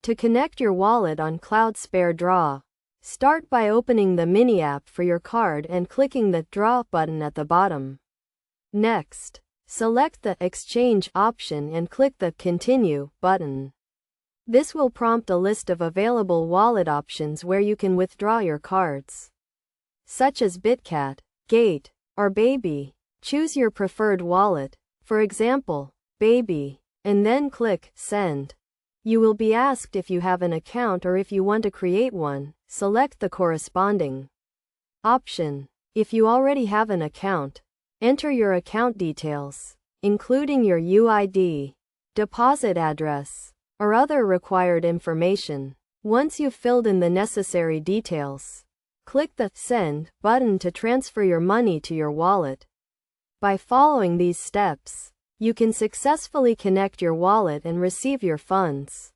To connect your wallet on CloudSpareDraw, start by opening the mini app for your card and clicking the Draw button at the bottom. Next, select the Exchange option and click the Continue button. This will prompt a list of available wallet options where you can withdraw your cards, such as BitCat, Gate, or Baby. Choose your preferred wallet, for example, Baby, and then click Send. You will be asked if you have an account or if you want to create one. Select the corresponding option. If you already have an account, enter your account details, including your UID, deposit address, or other required information. Once you've filled in the necessary details, click the Send button to transfer your money to your wallet. By following these steps, you can successfully connect your wallet and receive your funds.